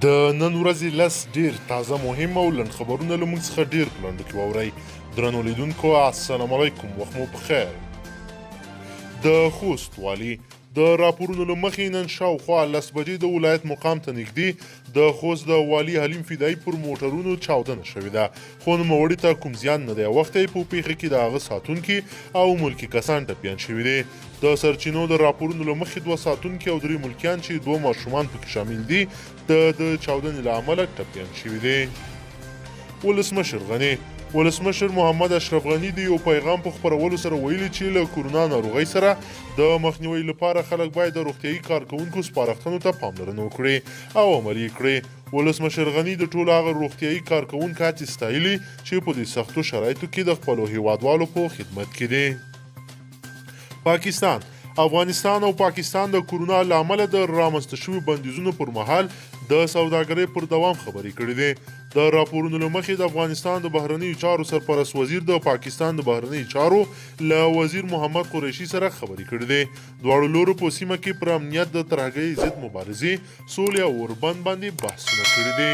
د نن ورځې لس ډیر تازه مهم او لنډ خبرونه له موږ څخه ډیر په لنډو کې واورئ. درنو لیدونکو السلام علیکم، وخت مو پخیر. د خوست والي د راپورونو له مخې نن شاوخوا 10 بجې د ولایت مقام ته نږدې د خوست د والي حلیم فدایي پر موټرونو چاودنه شوې ده، خو نوموړي ته کوم زیان نه دی اوښتی. په پیښه کې د هغه ساتونکي او ملکي کسان ټپیان شوي دي. د سرچینو د راپورونو له مخې 2 ساتونکي او 3 ملکیان چې 2 ماشومان پکې شامل دي د چاودنې له امله ټپیان شوي دي. ولسمشر محمد اشرف غني د یو پیغام په خپرولو سره ویلي چې له کورونا ناروغۍ سره د مخنیوي لپاره خلک باید د روغتیایي کارکوونکو سپارښتنو ته پاملرنه وکړي او عمل یې کړي. ولسمشر غني د ټولو هغه روغتیایي کارکوونکو هڅې ستایلي چې په دې سختو شرایطو کې د خپلو هیوادوالو په خدمت کې دي. افغانستان او پاکستان د کورونا له امله د رامنځته شویو بندیزونو پر مهال د سوداګرۍ پر دوام خبرې کړې دي. د راپورونو له مخې د افغانستان د بهرنیو چارو سرپرست وزیر د پاکستان د بهرنیو چارو له وزیر محمد قریشي سره خبرې کړې دي. دواړو لورو په سیمه کې پر امنیت د ترهګرۍ ضد مبارزې، سولې او اوربند باندې بحثونه کړي دي.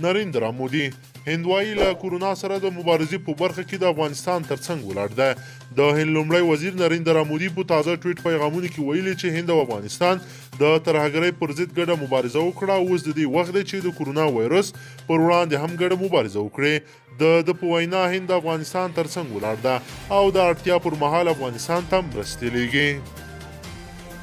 نریندرا مودي هندوایي له کورونا سره د مبارزې په برخه کې د افغانستان ترڅنګ ولاړ ده. د هند لومړی وزیر نریندرا مودي په تازه ټویټ پیغامونو کې ویلي چې هند او افغانستان د ترهګرۍ پر ضد ګډه مبارزه وکړه او اوس د دې وخت دی چې د کورونا وایرس پر وړاندې هم ګډه مبارزه وکړي. د په وینا هند د افغانستان ترڅنګ ولاړ ده او د اړتیا پر مهال افغانستان ته مرستې لیږي.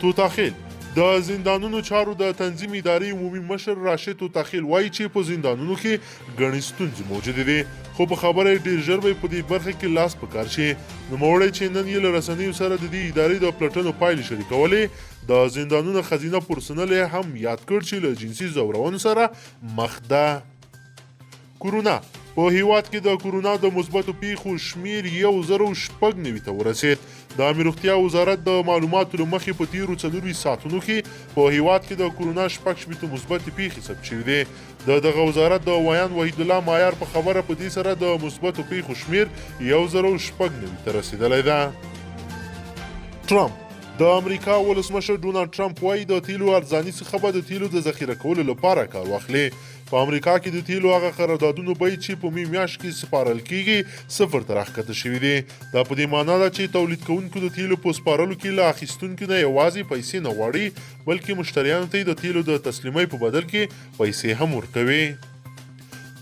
توتاخیل د زندانونو چارو د تنظیم ادارې عمومي مشر راشد توتاخیل وایي چې په زندانونو کې ګڼې ستونزې موجودې دي، خو په خبره ډیر ژر به په دې برخه کې لاس په کار شي. نوموړی چې نن یې له رسنیو سره د دې ادارې د پلټنو پایلې شریکولې، د زندانونو ښځینه پرسنل یې هم یاد کړ چې له جنسي ځورونو سره مخ ده. کورونا په هیواد کې د کورونا د مثبتو پیښو شمیر 1096 ته ورسید. د عامه روغتیا وزارت د معلوماتو له مخې په تیرو 4 ساعتونو کې په هیواد کې د کورونا 6 مثبتې پیښې ثبت شوي دي. د دغه وزارت د ویان وحید الله معیار په خبره په دې سره د مثبتو پیښو شمیر 1096 ته رسیدلی ده. ټرمپ د امریکا ولسمشر ډونالډ ټرمپ وایي د تیلو ارزاني څخه به د تیلو د ذخیره کولو لپاره کار واخلي. په امریکا کې د تیلو هغه قراردادونو بیې چې په می میاشت کې سپارل کیږي 0 ته راښکته شوي دي. دا په دې معنا ده چې تولید کوونکو د تیلو په سپارلو کې له اخیستونکو نه یوازې پیسې نه غواړي، بلکې مشتریانو ته د تیلو د تسلیمۍ په بدل کې پیسې هم ورکوي.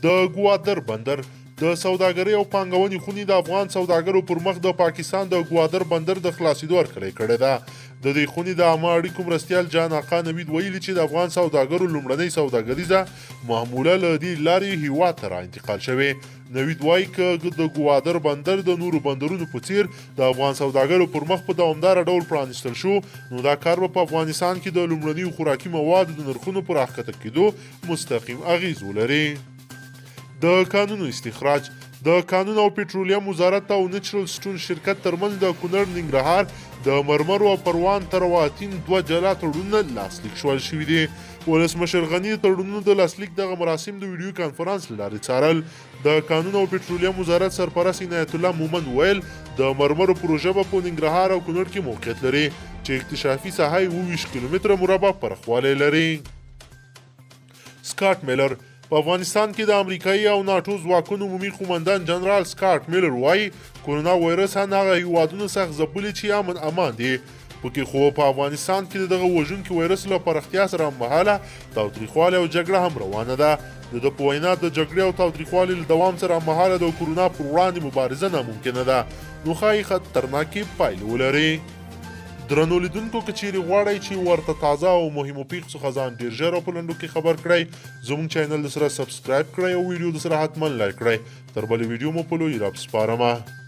د ګوادر بندر د سوداګرۍ او پانګونې خونې د افغان سوداګرو پر مخ د پاکستان د ګوادر بندر د خلاصېدو هرکلی کړې ده. د دې خونې د عامه اړیکو مرستیال جان آقا نوید ویلي چې د افغان سوداګرو لومړنۍ سوداګریزه معامله له دې لارې هیواد ته را انتقال شوې. نوید وایي که د ګوادر بندر د نورو بندرونو په څیر د افغان سوداګرو پر مخ په دوامداره ډول پرانیستل شو، نو دا کار به په افغانستان کې د لومړنیو خوراکي موادو د نرخونو په راښکته کېدو مستقیم اغیز ولري. د قانونو استخراج د قانون او پټرولیم وزارت او نیچرل سټون شرکت ترمنځ د کونړ ننګرهار د مرمرو او پروان ترواتین 2 جلا تړونونه لاسلیک شوي دي. ولسمشر غني تړونونو د لاسلیک دغه مراسم د ویډیو کانفرنس له لارې څارل. د قانون او پټرولیم وزارت سرپرست عنایت الله مومند ویل د مرمرو پروژه به په ننګرهار او کونړ کې موقعیت لري چې اکتشافي ساحه 22 کیلومتره مربع پراخوالی لري. سکاټ میلر په افغانستان کې د امریکایي او ناټو ځواکونو عمومي قومندان جنرال سکاټ میلر وایي کورونا وایرس هغه هیوادونه څخه ځپلي چې امان دي، پکې خو په افغانستان کې دغه وژونکي وایرس له پراختیا سره هممهاله تاوتریخوالی او جګړه هم روانه ده. د ده په وینا د جګړې او تاوتریخوالي له دوام سره هممهاله د کورونا پر وړاندې مبارزه ناممکنه ده، نو ښایي خطرناکې پایلې ولري. درنو لیدونکو که چیرې غواړئ چې ورته تازه او مهمو پیښو څخه ځان ډیر ژر او په لنډو کې خبر کړئ، زموږ چینل د سره سبسکرایب کړئ او ویډیو د سره حتما لایک کړئ. تر بلې ویډیو مو په لوی رب سپارمه.